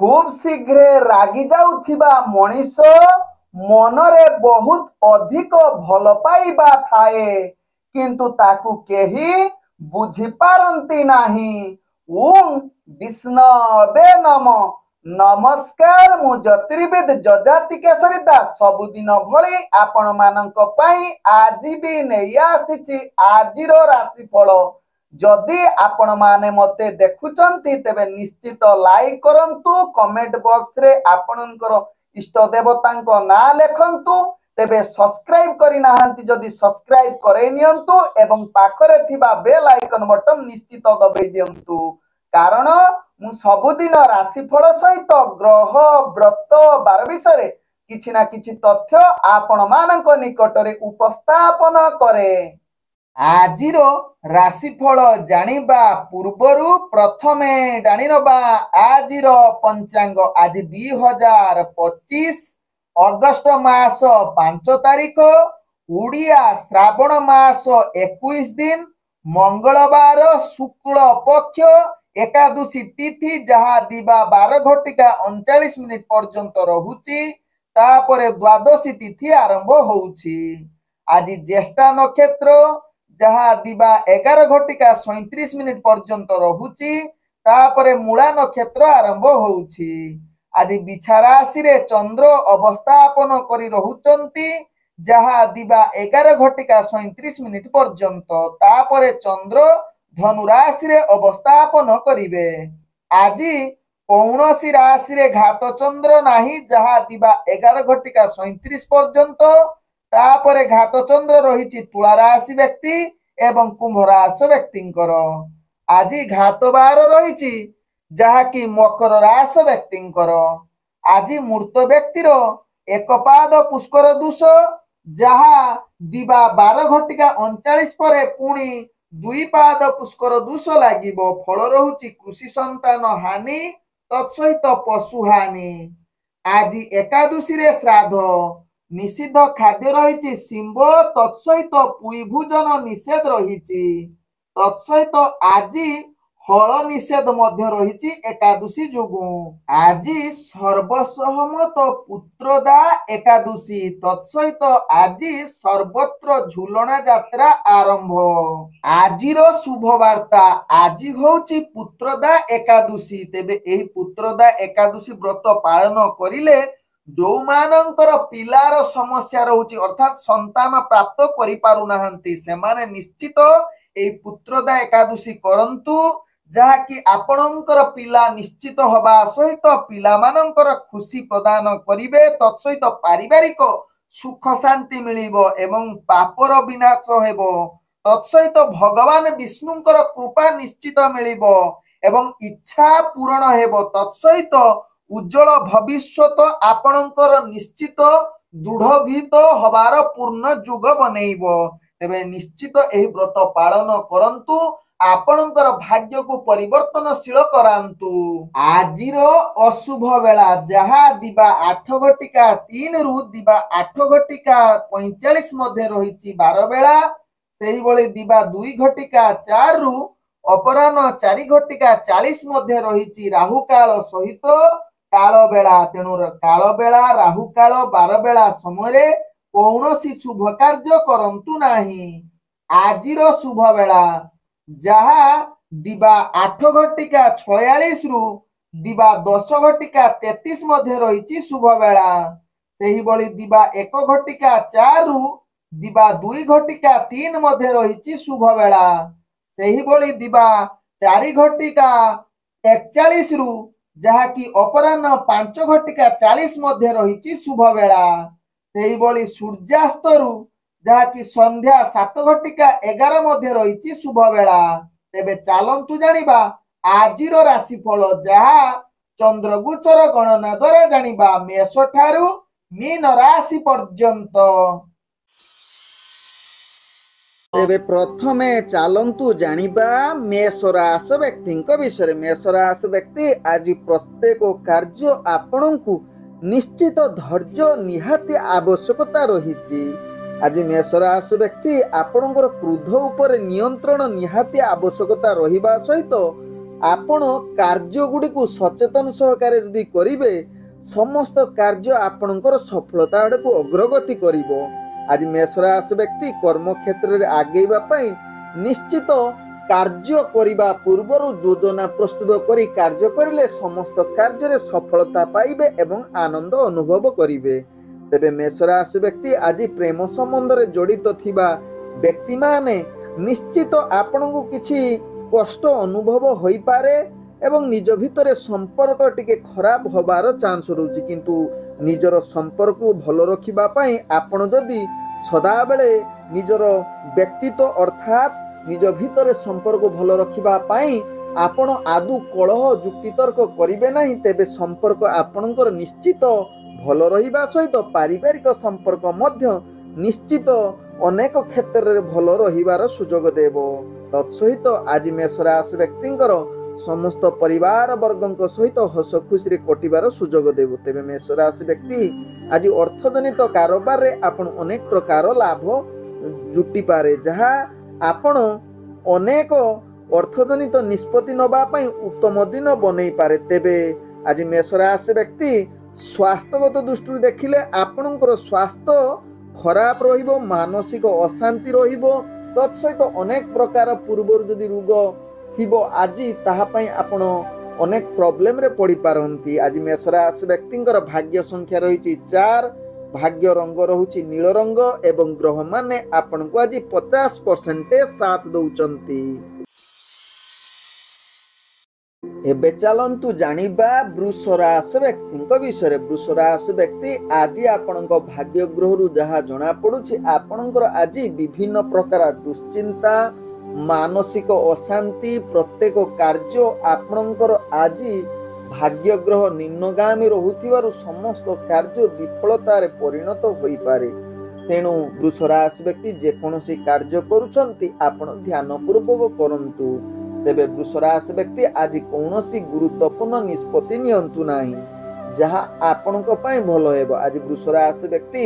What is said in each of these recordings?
खूब शीघ्र रागी जाउथिबा मनीष मनरे बहुत अधिक भल पाइबा थाए किंतु ताकू केही बुझी पारंती नाही। ओम विष्णवे नमः। नमस्कार मु ज्योतिर्विद जजाति केशरी दास सबुदिन भली आपण मानक पई आज भी नहीं आसीची आजिर राशिफल। जदि आपण माने मते देखुचंती तेबे निश्चित लाइक करंतु कमेंट बॉक्स रे आपणकर इष्ट देवतांको ना लेखंतु तेबे सब्सक्राइब करि नाहंती जदि सब्सक्राइब करे नियंतु एवं पाखरे थिबा बेल आइकन बटन निश्चित दबाई दियंतु कारण मु सबुदिन राशिफल सहित ग्रह व्रत बार विषय किछि ना किछि तथ्य आपण मानक निकटरे उपस्थापन करे। आजिरो राशिफल जानिबा पूर्वरु प्रथमे जानिनबा आजिरो पंचांग। आज 2025 अगस्त मास 5 तारिख उड़िया श्रावण मास 21 दिन मंगलवार शुक्ल पक्ष एकादशी तिथि जहा दिबा 12:39 पर्यंत रहुची तापरे द्वादशी तिथि आरंभ होउची। आज ज्येष्ठा नक्षत्र जहा दिबा 11:37 पर्यंत रहुची तापरे मूला नक्षत्र आरंभ होउची। आज बिछा राशि रे चंद्र अवस्थापन करी रहुचंती जहा दिबा 11:37 पर्यंत तापरे चंद्र धनु राशि रे अवस्थापन करिवे। आज कौनसी राशि रे घात चंद्र नाही जहा दिबा 11:37 पर्यंत तापरे घात चंद्र रहिछि तुला राशि व्यक्ति एवं कुंभ राशि व्यक्तिंकर। आज घात बार रहिछि जहा कि मकर राशि व्यक्तिंकर। आज मूर्त व्यक्तिर एक पाद पुष्कर दोष जहा दिबा 12:39 परे पुणी 2 पाद पुष्कर दोष लागिबो। फल रहुछि कृषि संतान हानि तत्सहित पशु हानि। आज एकादशी रे श्राद्ध निषिद्ध खाद्य रहिछि सिंह तत्सहित पुई भोजन निषेध रहिछि तत्सहित आज हल निषेध मध्य रहिछि एकादशी जोगु। आज सर्वसहमत पुत्रदा एकादशी तत्सहित आज सर्वत्र झुलना यात्रा आरंभ। आजिर शुभ वार्ता आज होउछि पुत्रदा एकादशी। तेबे एही पुत्रदा एकादशी व्रत पालन करिले जो मानकर पिलार समस्या रहुछि अर्थात संतान प्राप्त करि पारु नाहंती सेमाने निश्चित एही पुत्रदा एकादशी करंतु जहा कि आपणकर पिला निश्चित हवा सहित पिला मानकर खुशी प्रदान करिवे तत्सहित पारिवारिक सुख शांति मिलिबो एवं पापर विनाश हेबो तत्सहित भगवान विष्णुंकर कृपा निश्चित मिलिबो एवं इच्छा पूर्ण हेबो तत्सहित उज्जवल भविष्यत आपणकर निश्चित दृढ़भीत हबार पूर्ण जुग बनैबो। तेबे निश्चित एही व्रत पालन करंतु आपणकर भाग्य को परिवर्तनशील करांतु। आजिर अशुभ बेला जहा दिबा 8:03 रु दिबा 8:45 मध्ये रहिछि 12 बेला सेही बळी दिबा 2:04 रु अपराह्न 4:40 मध्ये रहिछि राहु काल सहित काल बेला। तेणु काल बेला राहु काल 12 बेला समय कौनसी शुभ कार्य करंतु नाही। आजिर शुभ बेला जहा दिबा 8:46 रु दिबा 10:33 मध्ये रहिछि शुभ बेला सेही बळी दिबा 1:04 रु दिबा 2:03 मध्ये रहिछि शुभ बेला सेही बळी दिबा 4:41 रु जहा कि अपराह्न 5:40 मध्ये रहिछि शुभ बेला सेही बळी सूर्यास्त रु जहा कि संध्या 7:11 मध्ये रहिछि शुभ बेला। तेबे चालंतु जानिबा आजिर राशिफल जहा चंद्रगोचर गणना द्वारा जानिबा मेष ठारू मीन राशि पर्यंत। तेबे प्रथमे चालंतु जानिबा मेष राशि व्यक्तिंक विषय। मेष राशि व्यक्ति आज प्रत्येक कार्य आपणଙ୍କୁ निश्चित धैर्य निहाती आवश्यकता रहिछि। आज मेष राशि व्यक्ति आपणଙ୍କର क्रोध ऊपर नियंत्रण निहाती आवश्यकता रहिबा सहित आपण कार्य गुडी को सचेतन सहकारे जदि करिवे समस्त कार्य आपणकर सफलता आड़ को अग्रगति करिवो। आज मेष राशि व्यक्ति कर्म क्षेत्र में आगेबा पई निश्चित कार्य करिबा पूर्वर योजना प्रस्तुत करी कार्य करिले समस्त कार्य रे सफलता पाइबे एवं आनंद अनुभव करिवे। तेबे मेष राशि व्यक्ति आज प्रेम संबंध रे जड़ित थिबा व्यक्ति माने निश्चित आपण को किछि कष्ट अनुभव होई पारे एवं निज भितरे संपर्क टिके खराब होबार चांस रहउछि, किंतु निजर संपर्क को भलो रखिबा पई आपण जदि सदा बेले निजर व्यक्तित्व अर्थात निज भितरे संपर्क भलो रखिबा पई आपण आदु कलह जुक्ति तर्क करिवे नाही, तेबे संपर्क आपणकर निश्चित भलो रहिबा सहित पारिवारिक संपर्क मध्य निश्चित अनेक क्षेत्र रे भलो रहिबार सुजोग देबो। तत्सहित आज मेष राशि व्यक्तिंकर समस्त परिवार वर्गक सहित हस खुशी रे कटिबार सुजोग देबो। तेबे मेष राशि व्यक्ति आज अर्थजनित कारोबार रे आपण अनेक प्रकार लाभ जुटी पारे, जहा आपण अनेक अर्थजनित निष्पत्ति नबा पई उत्तम दिन बनै पारे। तेबे आज मेष राशि व्यक्ति स्वास्थ्यगत दृष्टि देखिले आपणकर स्वास्थ्य खराब रहिबो, मानसिक अशांति रहिबो, तत्सहित अनेक प्रकार पूर्वर जदि रोग थिबो आज ताहा पई आपण अनेक प्रॉब्लम रे पड़ी पारंती। आज मेष राशि व्यक्तिंकर भाग्य संख्या रहिछि 4, भाग्य रंग रहुछि नील रंग एवं ग्रह माने आपण को आज 50% साथ दउचंती। एबे चलंतु जानिबा वृष राशि व्यक्ति विषय। वृष राशि व्यक्ति आज आपणक भाग्य ग्रह रु जहा जना पड़ुछि आपणकर आज विभिन्न प्रकार दुश्चिंता मानसिक अशांति प्रत्येक कार्य आपणकर आज भाग्य ग्रह निम्नगामी रहुथिबारु समस्त कार्य विफलता रे परिणत होई पारे। तेणु वृष राशि व्यक्ति जे कोनोसी कार्य करूछंती आपण ध्यान पूर्वक करंतु। तेबे वृष राशि व्यक्ति आज कौनसी गुरुत्वपूर्ण निष्पत्ति नियंतु नाही जहा आपणक पई भलो हेबो। आज वृष राशि व्यक्ति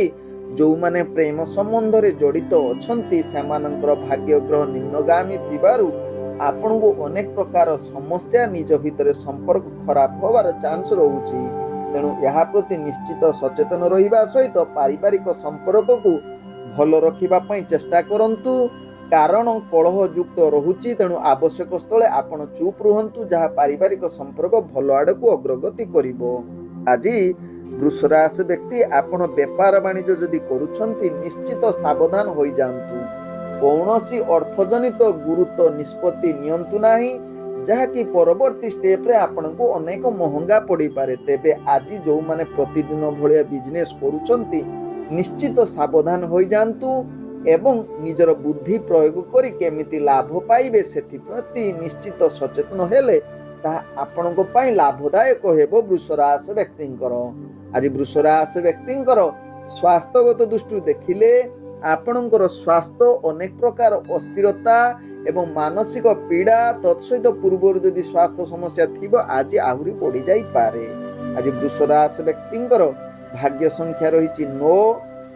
जो माने प्रेम संबंध रे जड़ित अछंती सेमानंकर भाग्य ग्रह निम्नगामी थिबारु आपण को अनेक प्रकार समस्या निज भितरे संपर्क खराब होबार चांस रहउछि। तेणु यहा प्रति निश्चित सचेतन रहिबा सहित पारिवारिक संपर्क को भलो रखिबा पई चेष्टा करंतु, कारण कलह युक्त रहुछि। तेणु आवश्यक स्थले आपण चुप रुहंतु जहा पारिवारिक संपर्क भलो आड़ को अग्रगति करिवो। आज वृष राशि व्यक्ति आपण व्यापार वाणिज्य जदि करूछंती निश्चित सावधान होई जांतु। कौनसी अर्थजनित गुरुत्व निष्पत्ति नियंतु नाही जहा कि परवर्ती स्टेप रे आपण को अनेक महंगा पड़ी पारे। तेबे आज जो माने प्रतिदिन भलिया बिजनेस करूछंती निश्चित सावधान होई जांतु एवं निजर बुद्धि प्रयोग करी केमिति लाभ पाइबे सेथि प्रति निश्चित सचेतन हेले ता आपण को पई लाभदायक हेबो वृष राशि व्यक्तिंकर। आज वृष राशि व्यक्तिंकर स्वास्थ्यगत दृष्टि देखिले आपणकर स्वास्थ्य अनेक प्रकार अस्थिरता एवं मानसिक पीड़ा तत्सहित पूर्व जदि स्वास्थ्य समस्या थिबो आज आहुरी बढ़ी जाई पारे। आज वृष राशि व्यक्तिंकर भाग्य संख्या रहिछि 9,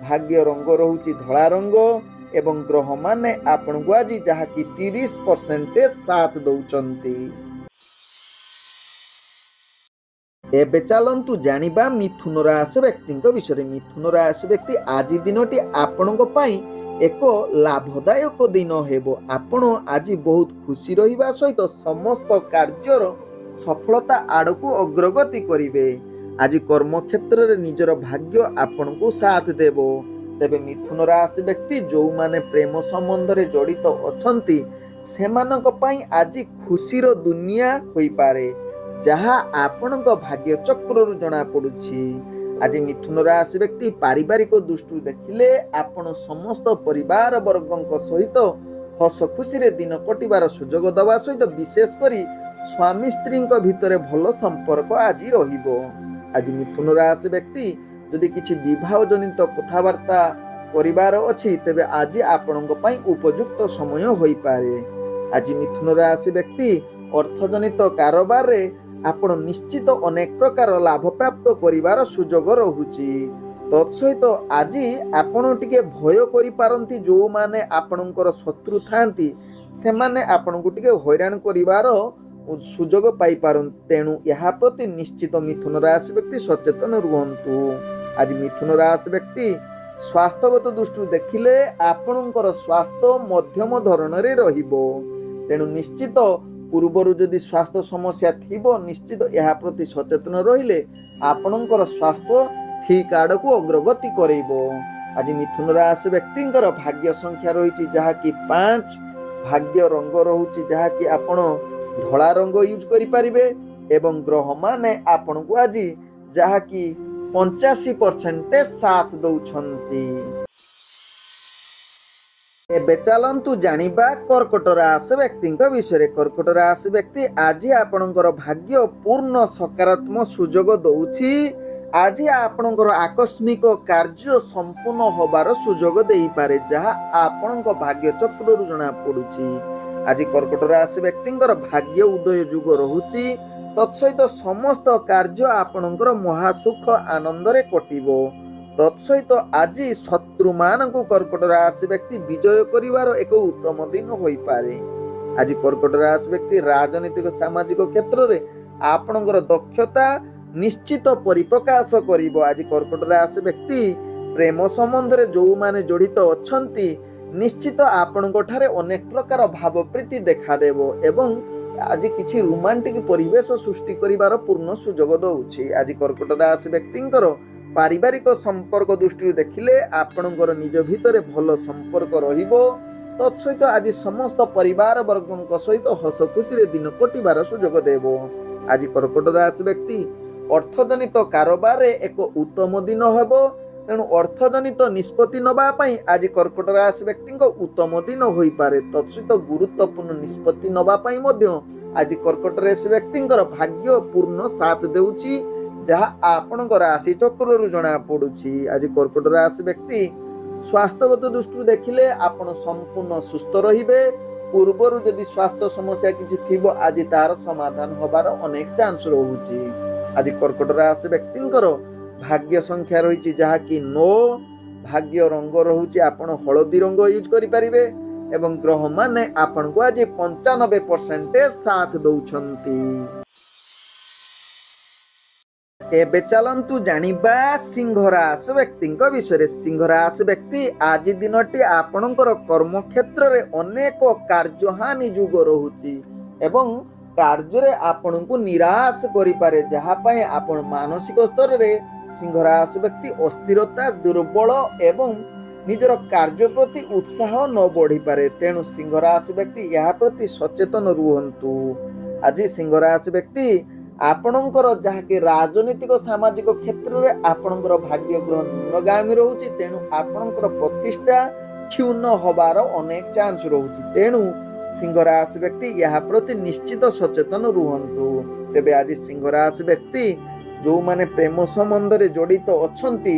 भाग्य रंग रहुछि धला रंग एवं ग्रह माने आपण को आज जहा कि 30% साथ दउचंती। एबे चलंतु जानिबा मिथुन राशि व्यक्ति विषय। मिथुन राशि व्यक्ति आज दिनटी आपणक पई एक लाभदायक दिन हेबो। आपण आज बहुत खुशी रहिबा सहित समस्त कार्यर सफलता आड़ को अग्रगति करिवे। आज कर्म क्षेत्र रे निजर भाग्य आपण को साथ देबो। तेबे मिथुन राशि व्यक्ति जो माने प्रेम संबंध रे जड़ित अछंती सेमानक पई आज खुशीर दुनिया होई पारे जहा आपणक भाग्य चक्र रु जना पड़ुछि। आज मिथुन राशि व्यक्ति पारिवारिक दृष्टि देखिले आपण समस्त परिवार वर्गक सहित हस खुशी रे दिन कटिबार सुजोग दवा सहित विशेष करी स्वामी स्त्री भितर भल संपर्क आज रहिबो। आज मिथुन राशि व्यक्ति यदि किछि विवाह जनित कथावार्ता परिवार अछि तेबे आज आपणक पई उपयुक्त समय होई पारे। आज मिथुन राशि व्यक्ति अर्थजनित कारोबार रे आपण निश्चित अनेक प्रकार लाभ प्राप्त करिवार सुजोग रहुछि। तत्सहित आज आपण टिके भय करि पारंती जो माने आपणकर शत्रु थांती से माने आपण को टिके हैरान करिवार ସୁଯୋଗ ପାଇପାରନ୍ତି। ତେଣୁ ଏହା ପ୍ରତି ନିଶ୍ଚିତ ମିଥୁନ ରାଶି ବ୍ୟକ୍ତି ସଚେତନ ରୁହନ୍ତୁ। ଆଜି ମିଥୁନ ରାଶି ବ୍ୟକ୍ତି ସ୍ୱାସ୍ଥ୍ୟଗତ ଦୃଷ୍ଟିରୁ ଦେଖିଲେ ଆପଣଙ୍କର ସ୍ୱାସ୍ଥ୍ୟ ମଧ୍ୟମ ଧରଣରେ ରହିବ। ତେଣୁ ନିଶ୍ଚିତ ପୂର୍ବରୁ ଯଦି ସ୍ୱାସ୍ଥ୍ୟ ସମସ୍ୟା ଥିବ ନିଶ୍ଚିତ ଏହା ପ୍ରତି ସଚେତନ ରହିଲେ ଆପଣଙ୍କର ସ୍ୱାସ୍ଥ୍ୟ ଠିକ ଆଡ଼କୁ ଅଗ୍ରଗତି କରେଇବ। ଆଜି ମିଥୁନ ରାଶି ବ୍ୟକ୍ତିଙ୍କର ଭାଗ୍ୟ ସଂଖ୍ୟା ରହିଛି ଯାହାକି 5, ଭାଗ୍ୟ ରଙ୍ଗ ରହୁଛି ଯାହାକି ଆପଣ ଧଳା ରଙ୍ଗ ୟୁଜ କରିପାରିବେ ଏବଂ ଗ୍ରହ ମାନେ ଆପଣଙ୍କୁ ଆଜି ଯାହାକି 85% ସାଥ ଦଉଛନ୍ତି। ଏବେ ଚାଲନ୍ତୁ ଜାଣିବା କର୍କଟ ରାଶି ବ୍ୟକ୍ତିଙ୍କ ବିଷୟରେ। କର୍କଟ ରାଶି ବ୍ୟକ୍ତି ଆଜି ଆପଣଙ୍କର ଭାଗ୍ୟ ପୂର୍ଣ୍ଣ ସକାରାତ୍ମକ ସୁଯୋଗ ଦଉଛି। ଆଜି ଆପଣଙ୍କର ଆକସ୍ମିକ କାର୍ଯ୍ୟ ସମ୍ପୂର୍ଣ୍ଣ ହବାର ସୁଯୋଗ ଦେଇପାରେ ଯାହା ଆପଣଙ୍କ ଭାଗ୍ୟ ଚକ୍ରରୁ ଜଣା ପଡୁଛି। ଆଜି କର୍କଟ ରାଶି ବ୍ୟକ୍ତିଙ୍କର ଭାଗ୍ୟ ଉଦୟ ଯୁଗ ରହୁଛି। ତତ୍ସହିତ ସମସ୍ତ କାର୍ଯ୍ୟ ଆପଣଙ୍କର ମହାସୁଖ ଆନନ୍ଦରେ କଟିବ। ତତ୍ସହିତ ଆଜି ଶତ୍ରୁମାନଙ୍କୁ କର୍କଟ ରାଶି ବ୍ୟକ୍ତି ବିଜୟ କରିବାର ଏକ ଉତ୍ତମ ଦିନ ହୋଇପାରେ। ଆଜି କର୍କଟ ରାଶି ବ୍ୟକ୍ତି ରାଜନୈତିକ ସାମାଜିକ କ୍ଷେତ୍ରରେ ଆପଣଙ୍କର ଦକ୍ଷତା ନିଶ୍ଚିତ ପରିପ୍ରକାଶ କରିବ। ଆଜି କର୍କଟ ରାଶି ବ୍ୟକ୍ତି ପ୍ରେମ ସମ୍ବନ୍ଧରେ ଯୋଉମାନେ ଜଡିତ ଅଛନ୍ତି ନିଶ୍ଚିତ ଆପଣଙ୍କ ଠାରେ ଅନେକ ପ୍ରକାର ଭାବ ପ୍ରୀତି ଦେଖାଦେବ ଏବଂ ଆଜି କିଛି ରୋମାଣ୍ଟିକ ପରିବେଶ ସୃଷ୍ଟି କରିବାର ପୂର୍ଣ୍ଣ ସୁଯୋଗ ଦଉଛି। ଆଜି କର୍କଟ ରାଶି ବ୍ୟକ୍ତିଙ୍କର ପାରିବାରିକ ସମ୍ପର୍କ ଦୃଷ୍ଟିରୁ ଦେଖିଲେ ଆପଣଙ୍କର ନିଜ ଭିତରେ ଭଲ ସମ୍ପର୍କ ରହିବ। ତତ୍ସହିତ ଆଜି ସମସ୍ତ ପରିବାର ବର୍ଗଙ୍କ ସହିତ ହସ ଖୁସିରେ ଦିନ କଟିବାର ସୁଯୋଗ ଦେବ। ଆଜି କର୍କଟ ରାଶି ବ୍ୟକ୍ତି ଅର୍ଥଜନିତ କାରବାରରେ ଏକ ଉତ୍ତମ ଦିନ ହେବ। ତେଣୁ ଅର୍ଥଜନିତ ନିଷ୍ପତ୍ତି ନେବା ପାଇଁ ଆଜି କର୍କଟ ରାଶି ବ୍ୟକ୍ତିଙ୍କ ଉତ୍ତମ ଦିନ ହୋଇପାରେ। ତତ୍ସହିତ ଗୁରୁତ୍ୱପୂର୍ଣ୍ଣ ନିଷ୍ପତ୍ତି ନେବା ପାଇଁ ମଧ୍ୟ ଆଜି କର୍କଟ ରାଶି ବ୍ୟକ୍ତିଙ୍କର ଭାଗ୍ୟ ପୂର୍ଣ୍ଣ ସାଥ ଦେଉଛି ଯାହା ଆପଣଙ୍କ ରାଶି ଚକ୍ରରୁ ଜଣା ପଡୁଛି। ଆଜି କର୍କଟ ରାଶି ବ୍ୟକ୍ତି ସ୍ୱାସ୍ଥ୍ୟଗତ ଦୃଷ୍ଟିରୁ ଦେଖିଲେ ଆପଣ ସମ୍ପୂର୍ଣ୍ଣ ସୁସ୍ଥ ରହିବେ। ପୂର୍ବରୁ ଯଦି ସ୍ୱାସ୍ଥ୍ୟ ସମସ୍ୟା କିଛି ଥିବ ଆଜି ତାର ସମାଧାନ ହବାର ଅନେକ ଚାନ୍ସ ରହୁଛି। ଆଜି କର୍କଟ ରାଶି ବ୍ୟକ୍ତିଙ୍କର ଭାଗ୍ୟ ସଂଖ୍ୟା ରହିଛି ଯାହାକି 9, ଭାଗ୍ୟ ରଙ୍ଗ ରହୁଛି ଆପଣ ହଳଦୀ ରଙ୍ଗ ୟୁଜ କରିପାରିବେ ଏବଂ ଗ୍ରହ ମାନେ ଆପଣଙ୍କୁ ଆଜି 95% ସାଥ ଦଉଛନ୍ତି। ଏବେ ଚାଲନ୍ତୁ ଜାଣିବା ସିଂହ ରାଶି ବ୍ୟକ୍ତିଙ୍କ ବିଷୟରେ। ସିଂହ ରାଶି ବ୍ୟକ୍ତି ଆଜି ଦିନଟି ଆପଣଙ୍କର କର୍ମକ୍ଷେତ୍ରରେ ଅନେକ କାର୍ଯ୍ୟହାନି ଯୁଗ ରହୁଛି ଏବଂ କାର୍ଯ୍ୟରେ ଆପଣଙ୍କୁ ନିରାଶ କରିପାରେ ଯାହା ପାଇଁ ଆପଣ ମାନସିକ ସ୍ତରରେ ସିଂହ ରାଶି ବ୍ୟକ୍ତି ଅସ୍ଥିରତା, ଦୁର୍ବଳ ଏବଂ ନିଜର କାର୍ଯ୍ୟ ପ୍ରତି ଉତ୍ସାହ ନ ବଢିପାରେ। ତେଣୁ ସିଂହ ରାଶି ବ୍ୟକ୍ତି ଏହା ପ୍ରତି ସଚେତନ ରୁହନ୍ତୁ। ଆଜି ସିଂହ ରାଶି ବ୍ୟକ୍ତି ଆପଣଙ୍କର ଯାହାକି ରାଜନୈତିକ ସାମାଜିକ କ୍ଷେତ୍ରରେ ଆପଣଙ୍କର ଭାଗ୍ୟ ଗ୍ରହ ନିମ୍ନଗାମୀ ରହୁଛି। ତେଣୁ ଆପଣଙ୍କର ପ୍ରତିଷ୍ଠା କ୍ଷୁଣ୍ଣ ହବାର ଅନେକ ଚାନ୍ସ ରହୁଛି। ତେଣୁ ସିଂହ ରାଶି ବ୍ୟକ୍ତି ଏହା ପ୍ରତି ନିଶ୍ଚିତ ସଚେତନ ରୁହନ୍ତୁ। ତେବେ ଆଜି ସିଂହ ରାଶି ବ୍ୟକ୍ତି ଯୋଉମାନେ ପ୍ରେମ ସମ୍ବନ୍ଧରେ ଜଡିତ ଅଛନ୍ତି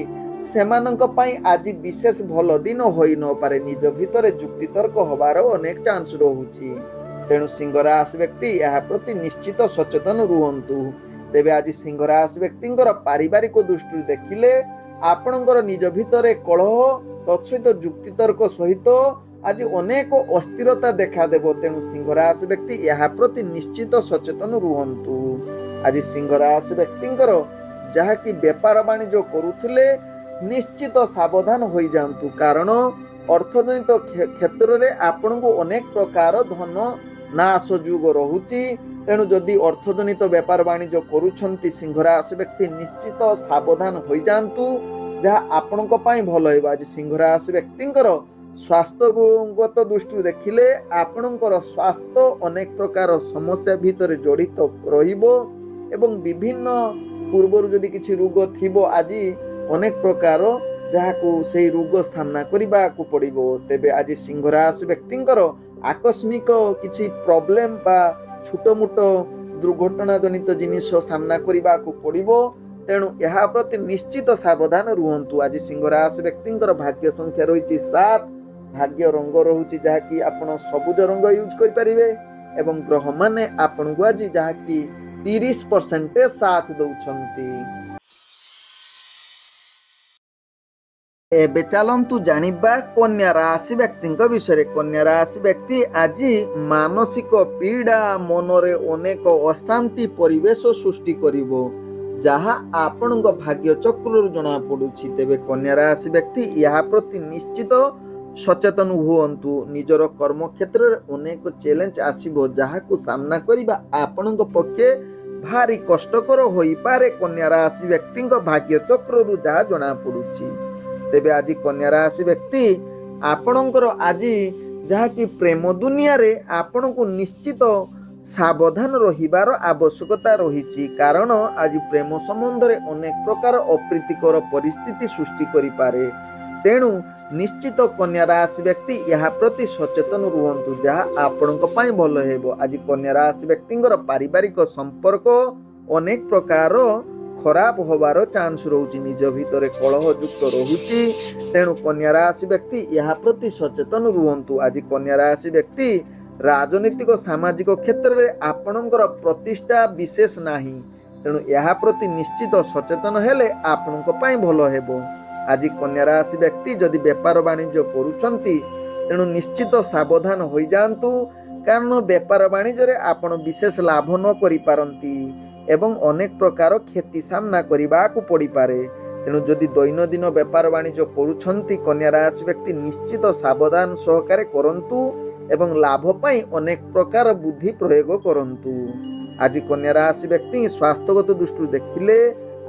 ସେମାନଙ୍କ ପାଇଁ ଆଜି ବିଶେଷ ଭଲ ଦିନ ହୋଇ ନପାରେ। ନିଜ ଭିତରେ ଯୁକ୍ତିତର୍କ ହବାର ଅନେକ ଚାନ୍ସ ରହୁଛି। ତେଣୁ ସିଂହ ରାଶି ବ୍ୟକ୍ତି ଏହା ପ୍ରତି ନିଶ୍ଚିତ ସଚେତନ ରୁହନ୍ତୁ। ତେବେ ଆଜି ସିଂହ ରାଶି ବ୍ୟକ୍ତିଙ୍କର ପାରିବାରିକ ଦୃଷ୍ଟିରୁ ଦେଖିଲେ ଆପଣଙ୍କର ନିଜ ଭିତରେ କଳହ ତତ୍ସହିତ ଯୁକ୍ତିତର୍କ ସହିତ ଆଜି ଅନେକ ଅସ୍ଥିରତା ଦେଖାଦେବ। ତେଣୁ ସିଂହ ରାଶି ବ୍ୟକ୍ତି ଏହା ପ୍ରତି ନିଶ୍ଚିତ ସଚେତନ ରୁହନ୍ତୁ। ଆଜି ସିଂହ ରାଶି ବ୍ୟକ୍ତିଙ୍କର ଯାହାକି ବେପାର ବାଣିଜ୍ୟ କରୁଥିଲେ ନିଶ୍ଚିତ ସାବଧାନ ହୋଇଯାଆନ୍ତୁ କାରଣ ଅର୍ଥଜନିତ କ୍ଷେତ୍ରରେ ଆପଣଙ୍କୁ ଅନେକ ପ୍ରକାର ଧନ ନାଶ ଯୁଗ ରହୁଛି। ତେଣୁ ଯଦି ଅର୍ଥଜନିତ ବେପାର ବାଣିଜ୍ୟ କରୁଛନ୍ତି ସିଂହ ରାଶି ବ୍ୟକ୍ତି ନିଶ୍ଚିତ ସାବଧାନ ହୋଇଯାଆନ୍ତୁ ଯାହା ଆପଣଙ୍କ ପାଇଁ ଭଲ ହେବ। ଆଜି ସିଂହ ରାଶି ବ୍ୟକ୍ତିଙ୍କର ସ୍ୱାସ୍ଥ୍ୟଗତ ଦୃଷ୍ଟିରୁ ଦେଖିଲେ ଆପଣଙ୍କର ସ୍ୱାସ୍ଥ୍ୟ ଅନେକ ପ୍ରକାର ସମସ୍ୟା ଭିତରେ ଜଡିତ ରହିବ ଏବଂ ବିଭିନ୍ନ ପୂର୍ବରୁ ଯଦି କିଛି ରୋଗ ଥିବ ଆଜି ଅନେକ ପ୍ରକାର ଯାହାକୁ ସେଇ ରୋଗ ସାମ୍ନା କରିବାକୁ ପଡିବ। ତେବେ ଆଜି ସିଂହ ରାଶି ବ୍ୟକ୍ତିଙ୍କର ଆକସ୍ମିକ କିଛି ପ୍ରୋବ୍ଲେମ ବା ଛୋଟ ମୋଟ ଦୁର୍ଘଟଣା ଜନିତ ଜିନିଷ ସାମ୍ନା କରିବାକୁ ପଡିବ। ତେଣୁ ଏହା ପ୍ରତି ନିଶ୍ଚିତ ସାବଧାନ ରୁହନ୍ତୁ। ଆଜି ସିଂହ ରାଶି ବ୍ୟକ୍ତିଙ୍କର ଭାଗ୍ୟ ସଂଖ୍ୟା ରହିଛି 7, ଭାଗ୍ୟ ରଙ୍ଗ ରହୁଛି ଯାହାକି ଆପଣ ସବୁଜ ରଙ୍ଗ ୟୁଜ କରିପାରିବେ ଏବଂ ଗ୍ରହ ମାନେ ଆପଣଙ୍କୁ ଆଜି ଯାହାକି 30% ସାଥ ଦଉଛନ୍ତି। एबे चलंतु जानिबा कन्या राशि व्यक्ति विषय। कन्या राशि व्यक्ति आज मानसिक पीड़ा मनरे अनेक अशांति परिवेश सृष्टि करिवो जहा आपण भाग्य चक्र जना पड़ुछि। तेबे कन्या राशि व्यक्ति या प्रति निश्चित सचेतन हुअन्तु। निजर कर्म क्षेत्र में अनेक चैलेंज आसीबो जहाकु सामना करिबा आपणक पक्षे भारी कष्टकर होई पारे। कन्या राशि व्यक्ति भाग्य चक्र रु जहा जना पड़ुछि। तेबे आज कन्या राशि व्यक्ति आपणकर आज जहाँकि प्रेम दुनिया रे आपण को निश्चित सावधान रहिबार आवश्यकता रही। कारण आज प्रेम संबंध रे अनेक प्रकार अप्रीतिकर परिस्थिति सृष्टि करि पारे। तेणु निश्चित कन्या राशि व्यक्ति यह प्रति सचेतन रुहंतु जहाँ आपणक पई भलो हेबो। आज कन्या राशि व्यक्तिंकर पारिवारिक संपर्क अनेक प्रकार खराब होबार चांस रोची। निज भितर कलह युक्त रोची। तेणु कन्या राशि व्यक्ति यह प्रति सचेतन रुहंतु। आज कन्या राशि व्यक्ति राजनीतिक सामाजिक क्षेत्र में आपणकर प्रतिष्ठा विशेष नाही। तेणु यह प्रति निश्चित सचेतन हेले आपणक पई भलो हेबो। आज कन्या राशि व्यक्ति जदि व्यापार वाणिज्य करूछंती तेणु निश्चित सावधान होई जांतु। कारण व्यापार वाणिज्य रे आपण विशेष लाभ न करि पारंती एवं अनेक प्रकार क्षति सामना करने को पड़ी पारे। तेणु जदि दैनंदिन व्यापार वाणिज्य करूछंती कन्या राशि व्यक्ति निश्चित सावधान सहकारे करंतु एवं लाभ पाई अनेक प्रकार बुद्धि प्रयोग करंतु। आज कन्या राशि व्यक्ति स्वास्थ्यगत दृष्टि देखिले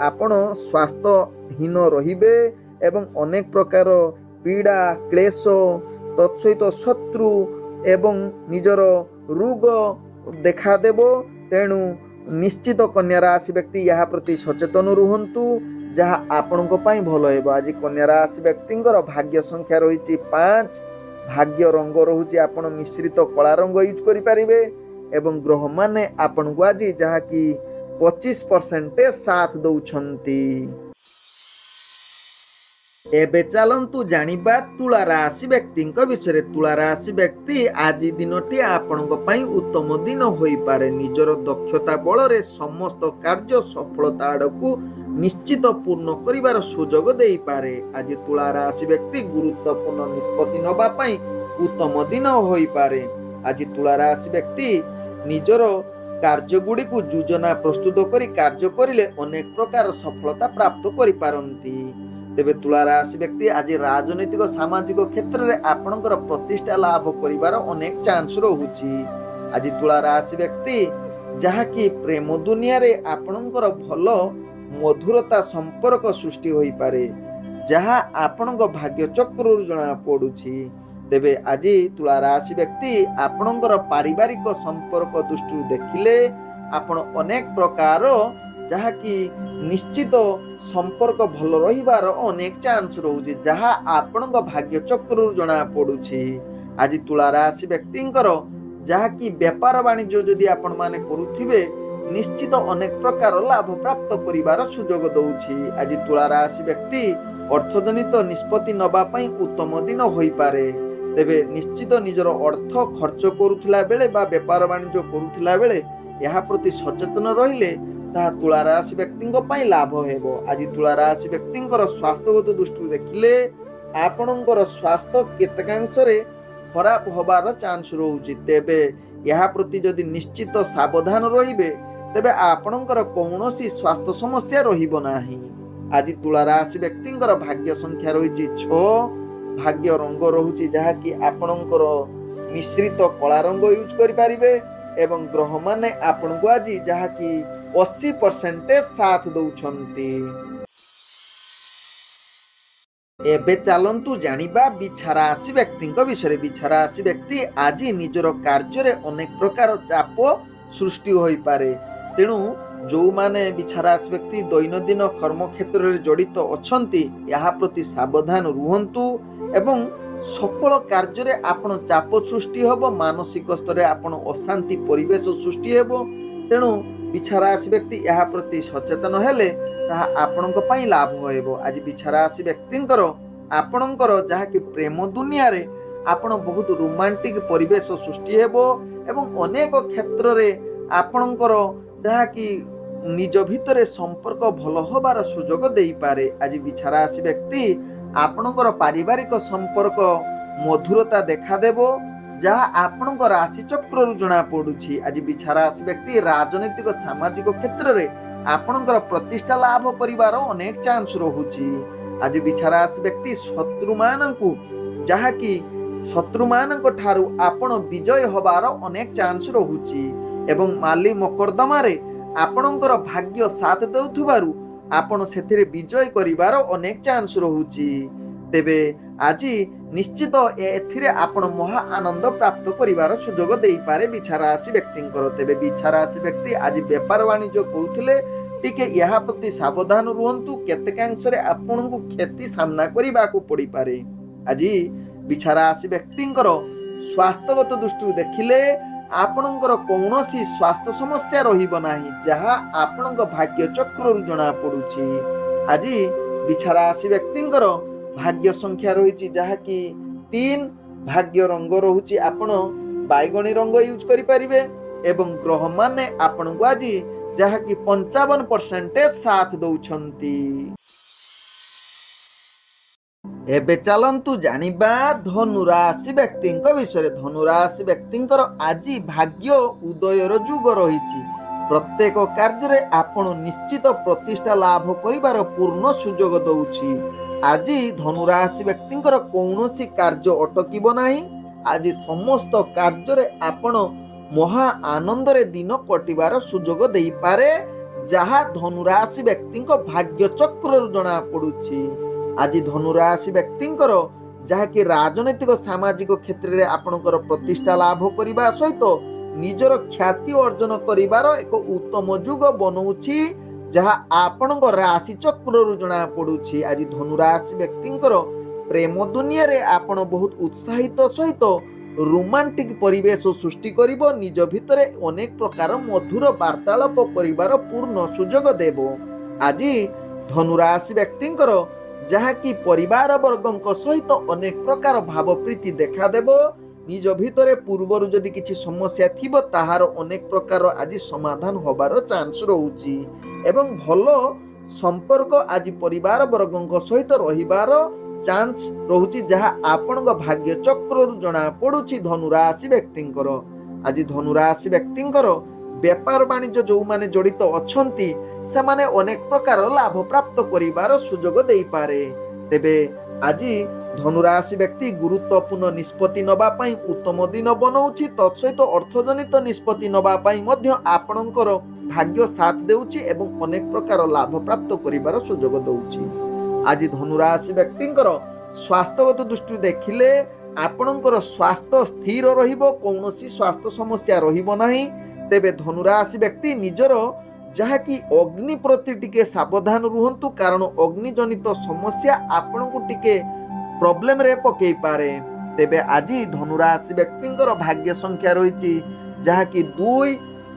आपण स्वास्थ्यहीन रहिबे एवं अनेक प्रकार पीड़ा क्लेश तत्सहित शत्रु एवं निजर रोग देखा देबो। तेणु निश्चित कन्या राशि व्यक्ति यह प्रति सचेतन रुहंतु जहाँ आपणक पई भलो हेबो। आज कन्या राशि व्यक्तिंकर भाग्य संख्या रही 5। भाग्य रंग रहुछि आपण मिश्रित कला रंग यूज करि परिबे एवं ग्रह माने आपण को आज जहाँ कि 25% साथ दउछंती। एबे चलंतु जानिबा तुला राशि व्यक्ति विषय। तुला राशि व्यक्ति आज दिनटी आपणक पई उत्तम दिन होई पारे। निजर दक्षता बल रे समस्त कार्य सफलता आड़कू निश्चित पूर्ण करिवार सुजोग देई पारे। आज तुला राशि व्यक्ति गुरुत्वपूर्ण निष्पत्ति नबा पई उत्तम दिन होई पारे। आज तुला राशि व्यक्ति निजर कार्य गुडी को योजना प्रस्तुत करी कार्य करिले अनेक प्रकार सफलता प्राप्त करि पारंती। तेबे तुला राशि व्यक्ति आज राजनीतिक सामाजिक क्षेत्र में आपणकर प्रतिष्ठा लाभ करिवार अनेक चांस रहुछि। आज तुला राशि व्यक्ति जहाँ कि प्रेम दुनिया रे आपणकर भलो मधुरता संपर्क सृष्टि होई पारे जहाँ आपणक भाग्य चक्र जना पड़ुछि। तेबे आज तुला राशि व्यक्ति आपणकर पारिवारिक संपर्क दृष्टि देखिले आपण अनेक प्रकार जहाँ कि निश्चित संपर्क भल रहिबार अनेक चांस रहुछि जहाँ आपणक भाग्य चक्र जना पड़ुछि। आज तुला राशि व्यक्तिंकर जहाँ कि व्यापार वाणिज्य जदि आपण माने करुथिबे निश्चित अनेक प्रकार लाभ प्राप्त करिवार सुजोग दउछि। आज तुला राशि व्यक्ति अर्थजनित निष्पत्ति नबा पई उत्तम दिन होई पारे। तेबे निश्चित निजर अर्थ खर्च करुथिला बेले बा व्यापार वाणिज्य करुथिला बेले यहा प्रति सचेतन रहिले ताहा तुला राशि व्यक्तिंको पई लाभ हेबो। आज तुला राशि व्यक्तिंकर स्वास्थ्यगत दृष्टि देखिले आपणकर स्वास्थ्य केतकांश रे खराब होबार चांस रहुछि। तेबे यहा प्रति जदि निश्चित सावधान रहिबे तेबे आपणकर कौनसी स्वास्थ्य समस्या रहिबो नाही। आज तुला राशि व्यक्तिंकर भाग्य संख्या रहिछि 6। भाग्य रंग रहुछि जहा कि आपणकर मिश्रित कला रंग यूज करि पारिबे एवं ग्रह माने आपण को आज जहा कि 80% साथ दउछंती। एबे चलंतु जानिबा बिछा राशि व्यक्ति विषय। बिछा राशि व्यक्ति आज निजर कार्य रे अनेक प्रकार चाप सृष्टि होई पारे। तेणु जो माने बिछा राशि व्यक्ति दैनंदिन कर्म क्षेत्र रे जड़ित अछंती यहा प्रति सावधान रुहंतु एवं सकल कार्य रे आपण चाप सृष्टि होबो। मानसिक स्तर रे आपण अशांति परिवेश सृष्टि हेबो। तेणु बिछा राशि व्यक्ति यहा प्रति सचेतन हेले ताहा आपणक पई लाभ होइबो। आज बिछा राशि व्यक्तिंकर आपणकर जहा कि प्रेम दुनिया रे आपण बहुत रोमांटिक परिवेश सृष्टि हेबो एवं अनेक क्षेत्र रे आपणकर जहा कि निज भितरे संपर्क भल होबार सुजोग देई पारे। आज बिछा राशि व्यक्ति ଆପଣଙ୍କର ପାରିବାରିକ ସମ୍ପର୍କ ମଧୁରତା ଦେଖାଦେବ, ଯାହା ଆପଣଙ୍କ ରାଶି ଚକ୍ରରୁ ଜଣା ପଡୁଛି। ଆଜି ବିଛା ରାଶି ବ୍ୟକ୍ତି ରାଜନୈତିକ ସାମାଜିକ କ୍ଷେତ୍ରରେ ଆପଣଙ୍କର ପ୍ରତିଷ୍ଠା ଲାଭ କରିବାର ଅନେକ ଚାନ୍ସ ରହୁଛି। ଆଜି ବିଛା ରାଶି ବ୍ୟକ୍ତି ଶତ୍ରୁମାନଙ୍କ ଠାରୁ ଆପଣ ବିଜୟ ହବାର ଅନେକ ଚାନ୍ସ ରହୁଛି ଏବଂ ମାଲି ମକଦ୍ଦମାରେ ଆପଣଙ୍କର ଭାଗ୍ୟ ସାଥ ଦେଉଥିବାରୁ ଆପଣ ସେଥିରେ ବିଜୟ କରିବାର ଅନେକ ଚାନ୍ସ ରହୁଛି। ତେବେ ଆଜି ନିଶ୍ଚିତ ଏଥିରେ ଆପଣ ମହା ଆନନ୍ଦ ପ୍ରାପ୍ତ କରିବାର ସୁଯୋଗ ଦେଇପାରେ ବିଛା ରାଶି ବ୍ୟକ୍ତିଙ୍କର। ତେବେ ବିଛା ରାଶି ବ୍ୟକ୍ତି ଆଜି ବେପାର ବାଣିଜ୍ୟ କରୁଥିଲେ ଟିକେ ଏହା ପ୍ରତି ସାବଧାନ ରୁହନ୍ତୁ, କେତେକାଂଶରେ ଆପଣଙ୍କୁ କ୍ଷତି ସାମ୍ନା କରିବାକୁ ପଡିପାରେ। ଆଜି ବିଛା ରାଶି ବ୍ୟକ୍ତିଙ୍କର ସ୍ୱାସ୍ଥ୍ୟଗତ ଦୃଷ୍ଟିରୁ ଦେଖିଲେ ଆପଣଙ୍କର କୌଣସି ସ୍ୱାସ୍ଥ୍ୟ ସମସ୍ୟା ରହିବ ନାହିଁ, ଯାହା ଆପଣଙ୍କ ଭାଗ୍ୟ ଚକ୍ରରୁ ଜଣା ପଡୁଛି। ଆଜି ବିଛା ରାଶି ବ୍ୟକ୍ତିଙ୍କର ଭାଗ୍ୟ ସଂଖ୍ୟା ରହିଛି ଯାହାକି 3, ଭାଗ୍ୟ ରଙ୍ଗ ରହୁଛି ଆପଣ ବାଇଗଣୀ ରଙ୍ଗ ୟୁଜ କରିପାରିବେ ଏବଂ ଗ୍ରହ ମାନେ ଆପଣଙ୍କୁ ଆଜି ଯାହାକି 55% ସାଥ ଦଉଛନ୍ତି। ଏବେ ଚାଲନ୍ତୁ ଜାଣିବା ଧନୁ ରାଶି ବ୍ୟକ୍ତିଙ୍କ ବିଷୟରେ। ଧନୁ ରାଶି ବ୍ୟକ୍ତିଙ୍କର ଆଜି ଭାଗ୍ୟ ଉଦୟର ଯୁଗ ରହିଛି। ପ୍ରତ୍ୟେକ କାର୍ଯ୍ୟରେ ଆପଣ ନିଶ୍ଚିତ ପ୍ରତିଷ୍ଠା ଲାଭ କରିବାର ପୂର୍ଣ୍ଣ ସୁଯୋଗ ଦଉଛି। ଆଜି ଧନୁ ରାଶି ବ୍ୟକ୍ତିଙ୍କର କୌଣସି କାର୍ଯ୍ୟ ଅଟକିବ ନାହିଁ। ଆଜି ସମସ୍ତ କାର୍ଯ୍ୟରେ ଆପଣ ମହା ଆନନ୍ଦରେ ଦିନ କଟିବାର ସୁଯୋଗ ଦେଇପାରେ, ଯାହା ଧନୁ ରାଶି ବ୍ୟକ୍ତିଙ୍କ ଭାଗ୍ୟ ଚକ୍ରରୁ ଜଣା ପଡୁଛି। ଆଜି ଧନୁ ରାଶି ବ୍ୟକ୍ତିଙ୍କର ଯାହାକି ରାଜନୈତିକ ସାମାଜିକ କ୍ଷେତ୍ରରେ ଆପଣଙ୍କର ପ୍ରତିଷ୍ଠା ଲାଭ କରିବା ସହିତ ନିଜର ଖ୍ୟାତି ଅର୍ଜନ କରିବାର ଏକ ଉତ୍ତମ ଯୁଗ ବନଉଛି, ଯାହା ଆପଣଙ୍କ ରାଶି ଚକ୍ରରୁ ଜଣା ପଡୁଛି। ଆଜି ଧନୁ ରାଶି ବ୍ୟକ୍ତିଙ୍କର ପ୍ରେମ ଦୁନିଆରେ ଆପଣ ବହୁତ ଉତ୍ସାହିତ ସହିତ ରୋମାଣ୍ଟିକ ପରିବେଶ ସୃଷ୍ଟି କରିବ, ନିଜ ଭିତରେ ଅନେକ ପ୍ରକାର ମଧୁର ବାର୍ତ୍ତାଳାପ କରିବାର ପୂର୍ଣ୍ଣ ସୁଯୋଗ ଦେବ। ଆଜି ଧନୁ ରାଶି ବ୍ୟକ୍ତିଙ୍କର ଯାହାକି ପରିବାର ବର୍ଗଙ୍କ ସହିତ ଅନେକ ପ୍ରକାର ଭାବ ପ୍ରୀତି ଦେଖାଦେବ। ନିଜ ଭିତରେ ପୂର୍ବରୁ ଯଦି କିଛି ସମସ୍ୟା ଥିବ ତାହାର ଅନେକ ପ୍ରକାର ଆଜି ସମାଧାନ ହବାର ଚାନ୍ସ ରହୁଛି ଏବଂ ଭଲ ସମ୍ପର୍କ ଆଜି ପରିବାର ବର୍ଗଙ୍କ ସହିତ ରହିବାର ଚାନ୍ସ ରହୁଛି, ଯାହା ଆପଣଙ୍କ ଭାଗ୍ୟ ଚକ୍ରରୁ ଜଣା ପଡୁଛି ଧନୁ ରାଶି ବ୍ୟକ୍ତିଙ୍କର। ଆଜି ଧନୁ ରାଶି ବ୍ୟକ୍ତିଙ୍କର ବେପାର ବାଣିଜ୍ୟ ଯୋଉମାନେ ଜଡିତ ଅଛନ୍ତି ସେମାନେ ଅନେକ ପ୍ରକାର ଲାଭ ପ୍ରାପ୍ତ କରିବାର ସୁଯୋଗ ଦେଇପାରେ। ତେବେ ଆଜି ଧନୁ ରାଶି ବ୍ୟକ୍ତି ଗୁରୁତ୍ୱପୂର୍ଣ୍ଣ ନିଷ୍ପତ୍ତି ନବା ପାଇଁ ଉତ୍ତମ ଦିନ ବନଉଛି, ତତ୍ସହିତ ଅର୍ଥଜନିତ ନିଷ୍ପତ୍ତି ନବା ପାଇଁ ମଧ୍ୟ ଆପଣଙ୍କର ଭାଗ୍ୟ ସାଥ ଦେଉଛି ଏବଂ ଅନେକ ପ୍ରକାର ଲାଭ ପ୍ରାପ୍ତ କରିବାର ସୁଯୋଗ ଦଉଛି। ଆଜି ଧନୁ ରାଶି ବ୍ୟକ୍ତିଙ୍କର ସ୍ୱାସ୍ଥ୍ୟଗତ ଦୃଷ୍ଟିରୁ ଦେଖିଲେ ଆପଣଙ୍କର ସ୍ୱାସ୍ଥ୍ୟ ସ୍ଥିର ରହିବ, କୌଣସି ସ୍ୱାସ୍ଥ୍ୟ ସମସ୍ୟା ରହିବ ନାହିଁ। ତେବେ ଧନୁ ରାଶି ବ୍ୟକ୍ତି ନିଜର ଯାହାକି ଅଗ୍ନି ପ୍ରତି ଟିକେ ସାବଧାନ ରୁହନ୍ତୁ, କାରଣ ଅଗ୍ନି ଜନିତ ସମସ୍ୟା ଆପଣଙ୍କୁ ଟିକେ ପ୍ରୋବ୍ଲେମରେ ପକେଇ ପାରେ। ତେବେ ଆଜି ଧନୁ ରାଶି ବ୍ୟକ୍ତିଙ୍କର ଭାଗ୍ୟ ସଂଖ୍ୟା ରହିଛି ଯାହାକି 2,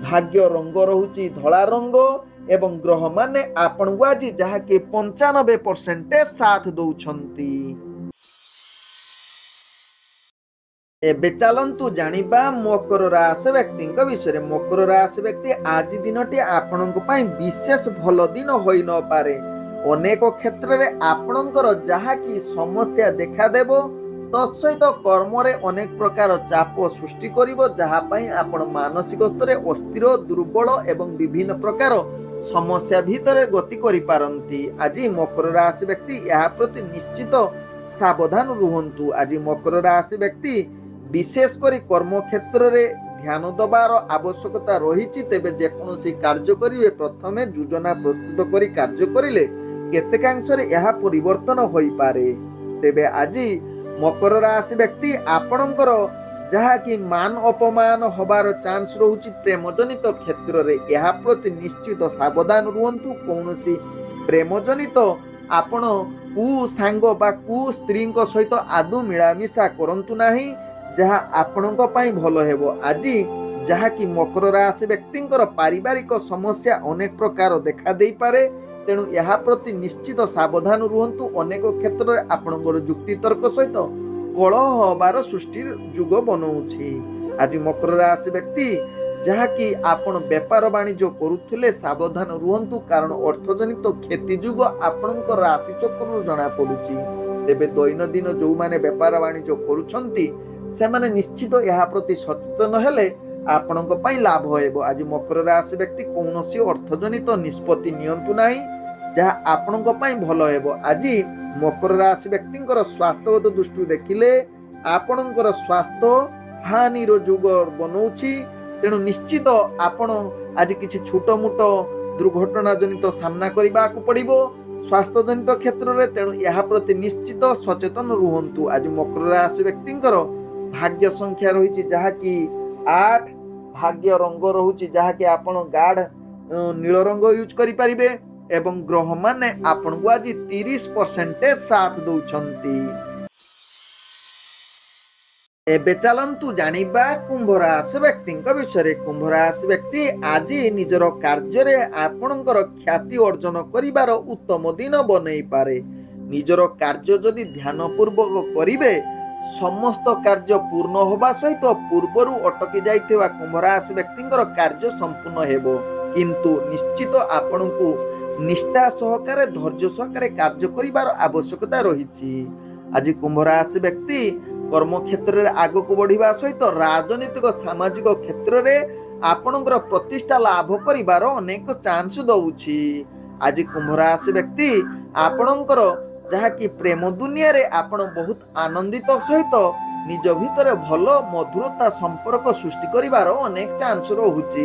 ଭାଗ୍ୟ ରଙ୍ଗ ରହୁଛି ଧଳା ରଙ୍ଗ ଏବଂ ଗ୍ରହ ମାନେ ଆପଣଙ୍କୁ ଆଜି ଯାହାକି 95% ସାଥ ଦଉଛନ୍ତି। ଏବେ ଚାଲନ୍ତୁ ଜାଣିବା ମକର ରାଶି ବ୍ୟକ୍ତିଙ୍କ ବିଷୟରେ। ମକର ରାଶି ବ୍ୟକ୍ତି ଆଜି ଦିନଟି ଆପଣଙ୍କ ପାଇଁ ବିଶେଷ ଭଲ ଦିନ ହୋଇନପାରେ। ଅନେକ କ୍ଷେତ୍ରରେ ଆପଣଙ୍କର ଯାହାକି ସମସ୍ୟା ଦେଖାଦେବ, ତତ୍ସହିତ କର୍ମରେ ଅନେକ ପ୍ରକାର ଚାପ ସୃଷ୍ଟି କରିବ, ଯାହା ପାଇଁ ଆପଣ ମାନସିକ ସ୍ତରରେ ଅସ୍ଥିର, ଦୁର୍ବଳ ଏବଂ ବିଭିନ୍ନ ପ୍ରକାର ସମସ୍ୟା ଭିତରେ ଗତି କରିପାରନ୍ତି। ଆଜି ମକର ରାଶି ବ୍ୟକ୍ତି ଏହା ପ୍ରତି ନିଶ୍ଚିତ ସାବଧାନ ରୁହନ୍ତୁ। ଆଜି ମକର ରାଶି ବ୍ୟକ୍ତି ବିଶେଷ କରି କର୍ମ କ୍ଷେତ୍ରରେ ଧ୍ୟାନ ଦେବାର ଆବଶ୍ୟକତା ରହିଛି। ତେବେ ଯେକୌଣସି କାର୍ଯ୍ୟ କରିବେ ପ୍ରଥମେ ଯୋଜନା ପ୍ରସ୍ତୁତ କରି କାର୍ଯ୍ୟ କରିଲେ କେତେକାଂଶରେ ଏହା ପରିବର୍ତ୍ତନ ହୋଇପାରେ। ତେବେ ଆଜି ମକର ରାଶି ବ୍ୟକ୍ତି ଆପଣଙ୍କର ଯାହାକି ମାନ ଅପମାନ ହବାର ଚାନ୍ସ ରହୁଛି ପ୍ରେମ ଜନିତ କ୍ଷେତ୍ରରେ, ଏହା ପ୍ରତି ନିଶ୍ଚିତ ସାବଧାନ ରୁହନ୍ତୁ। କୌଣସି ପ୍ରେମ ଜନିତ ଆପଣ କୁ ସାଙ୍ଗ ବା କୁ ସ୍ତ୍ରୀଙ୍କ ସହିତ ଆଦୌ ମିଳାମିଶା କରନ୍ତୁ ନାହିଁ, ଯାହା ଆପଣଙ୍କ ପାଇଁ ଭଲ ହେବ। ଆଜି ଯାହାକି ମକର ରାଶି ବ୍ୟକ୍ତିଙ୍କର ପାରିବାରିକ ସମସ୍ୟା ଅନେକ ପ୍ରକାର ଦେଖା ଦେଇପାରେ, ତେଣୁ ଏହା ପ୍ରତି ନିଶ୍ଚିତ ସାବଧାନ ରୁହନ୍ତୁ। ଅନେକ କ୍ଷେତ୍ରରେ ଆପଣଙ୍କର ଯୁକ୍ତି ତର୍କ ସହିତ କଳହ ହବାର ସୃଷ୍ଟି ଯୁଗ ବନଉଛି। ଆଜି ମକର ରାଶି ବ୍ୟକ୍ତି ଯାହାକି ଆପଣ ବେପାର ବାଣିଜ୍ୟ କରୁଥିଲେ ସାବଧାନ ରୁହନ୍ତୁ, କାରଣ ଅର୍ଥଜନିତ କ୍ଷତି ଯୁଗ ଆପଣଙ୍କ ରାଶି ଚକ୍ରରୁ ଜଣା ପଡୁଛି। तेबे दैनंदिन जो माने व्यापार वाणिज्य करुछंती सेमाने निश्चित यहा प्रति सचेतन हेले आपणक पई लाभ हेबो। आज मकर राशि व्यक्ति कौनसी अर्थजनित निष्पत्ति नियंतु नाही जहा आपणक पई भलो हेबो। आज मकर राशि व्यक्तिंकर स्वास्थ्यगत दृष्टि देखिले आपणकर स्वास्थ्य हानि रो जुग बनौछि। तेणु निश्चित आपण आज किछि छोट मोट दुर्घटना जनित सामना करबा को पड़िबो स्वास्थ्य जनित क्षेत्र में। तेणु यह प्रति निश्चित सचेतन रुहंतु। आज मकर राशि व्यक्तिंकर भाग्य संख्या रही जहाँकि 8, भाग्य रंग रहुछि जहाँकि आपण गाढ़ नील रंग यूज करि परिबे एवं ग्रह माने आपण को आज 30% साथ दउछंती। एबे चलंतु जानिबा कुंभ राशि व्यक्ति विषय। कुंभ राशि व्यक्ति आज निजर कार्य रे आपणकर ख्याति अर्जन करिवार उत्तम दिन बनई पारे। निजर कार्य जदि ध्यान पूर्वक करिवे समस्त कार्य पूर्ण होबा सहित पूर्वरु अटकी जाइथिबा कुंभ राशि व्यक्तिंकर कार्य संपूर्ण हेबो। किंतु निश्चित आपणकु निष्ठा सहकारे धैर्य सहकारे कार्य करिवार आवश्यकता रहिछि। आज कुंभ राशि व्यक्ति कर्म क्षेत्र में आग को बढ़िबा सहित राजनीतिक सामाजिक क्षेत्र में आपणकर प्रतिष्ठा लाभ करिवार अनेक चांस दउछि। आज कुंभ राशि व्यक्ति आपणकर जहाँकि प्रेम दुनिया रे आपण बहुत आनंदित सहित निज भितर भल मधुरता संपर्क सृष्टि करिवार अनेक चांस रहुछि।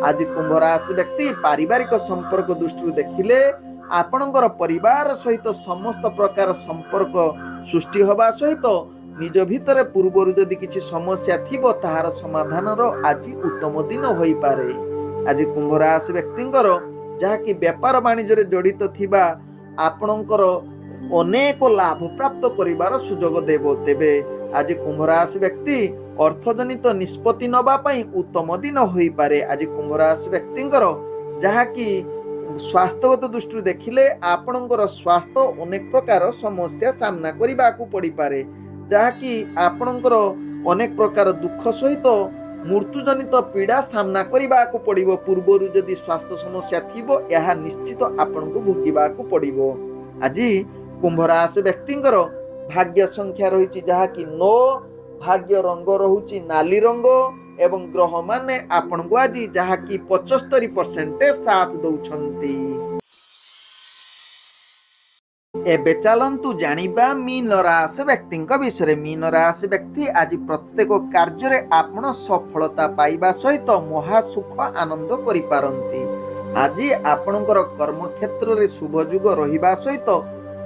आज कुंभ राशि व्यक्ति पारिवारिक संपर्क दृष्टि देखिले आपणकर परिवार सहित समस्त प्रकार संपर्क सृष्टि होबा सहित निज भितर पूर्वर जदि किछि समस्या थिबो ताहार समाधान रो आज उत्तम दिन होई पारे। आज कुंभ राशि व्यक्तिंकर जहाँकि व्यापार वाणिज्य रे जड़ित थिबा आपणकर अनेक लाभ प्राप्त करिवार सुजोग देबो। तेबे आज कुंभ राशि व्यक्ति अर्थजनित निष्पत्ति नबा पई उत्तम दिन होई पारे। आज कुंभ राशि व्यक्तिंकर जहाँकि स्वास्थ्यगत दृष्टि देखिले आपणकर स्वास्थ्य अनेक प्रकार समस्या सामना करिबा को पड़ी पारे जहाँकि आपणकर अनेक प्रकार दुख सहित मृत्यु जनित पीड़ा सामना करिबा को पड़िबो। पूर्वरु जदि स्वास्थ्य समस्या थिबो यह निश्चित आपणको भोगिबा को पड़िबो। आज कुंभ राशि व्यक्तिंकर भाग्य संख्या रही जहाँकि 9, भाग्य रंग रहुछि नाली रंग एवं ग्रह माने आपणको आज जहाँकि 75% साथ दउछंती। एबे चलंतु जानिबा मीन राशि व्यक्ति विषय। मीन राशि व्यक्ति आज प्रत्येक कार्य रे आपण सफलता पाइबा सहित महा सुख आनंद करि पारंती। आज आपणकर कर्म क्षेत्र रे शुभ जुग रहिबा सहित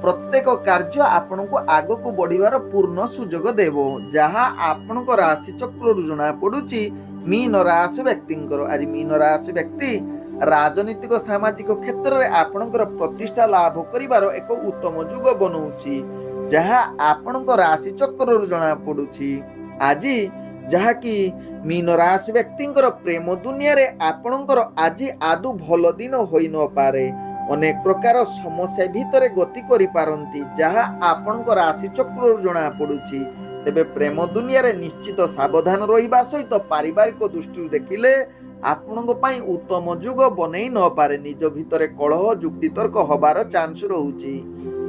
प्रत्येक कार्य आपणको आग को बढ़िवार पूर्ण सुजोग देबो जहा आपणको राशि चक्र रु जणा पडुची मीन राशि व्यक्तिंकर। आज मीन राशि व्यक्ति राजनीतिक सामाजिक क्षेत्र में आपणकर प्रतिष्ठा लाभ करिवार एक उत्तम जुग बनौछि जहा आपणको राशि चक्र रु जणा पडुछि। आज जहा कि मीन राशि व्यक्तिंकर प्रेम दुनिया रे आपणकर आज आदु भल दिन होई न पारे। अनेक प्रकार समस्या भितर गति करि पारंती जहा आपणको राशि चक्र रु जणा पडुछि। तेबे प्रेम दुनिया रे निश्चित सावधान रहिबा सहित पारिवारिक दृष्टि देखिले आपणको पई उत्तम जुग बनै न पारे। निज भितर कलह जुक्ति तर्क हबार चांस रहुछि।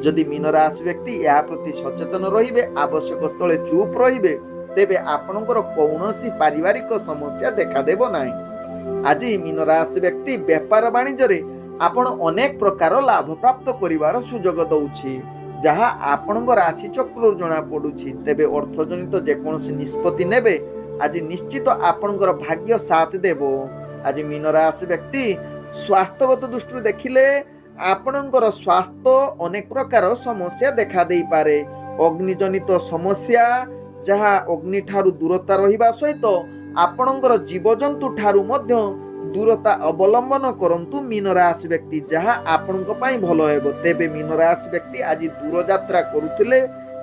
जदि मीन राशि व्यक्ति या प्रति सचेतन रहिबे आवश्यक स्थले चुप रहिबे तेबे आपणकर कौनसी पारिवारिक समस्या देखा देबो नाही। आज मीन राशि व्यक्ति व्यापार वाणिज्य रे आपण अनेक प्रकार लाभ प्राप्त करिवार सुजोग दउछि जहा आपणको राशि चक्र जणा पडुछि। तेबे अर्थजनित जेकोनसी निष्पत्ति नेबे आज निश्चित आपणकर भाग्य साथ देबो। आज मीन राशि व्यक्ति स्वास्थ्यगत दृष्टि देखिले आपणकर स्वास्थ्य अनेक प्रकार समस्या देखा देई पारे। अग्निजनित समस्या जहा अग्नि ठारू दूरता रहिबा सहित आपणकर जीवजंतु ठारू मध्य दूरता अवलंबन करंतु मीन राशि व्यक्ति जहा आपणको पई भलो हेबो। तेबे मीन राशि व्यक्ति आज दूर यात्रा करुथिले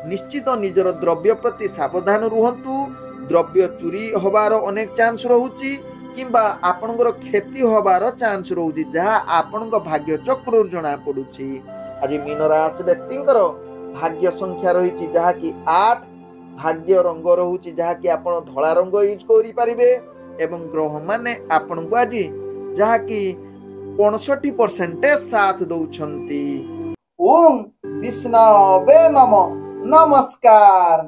निश्चित निजर द्रव्य प्रति सावधान रुहंतु। द्रव्य चोरी होबार अनेक चांस रहुछि किंबा आपणकर क्षति होबार चांस रहुछि जहा आपणको भाग्य चक्र जणा पडुछि। आज मीन राशि व्यक्तिंकर भाग्य संख्या रहिछि जहा कि 8, भाग्य रंग रहुछि जहा कि आपण धला रंग यूज करि परिबे एवं ग्रह माने आपणको आज जहा कि 65% साथ दउछंती। ଓಂ ବିଷ୍ଣବେ ନମ। ନମସ୍କାର।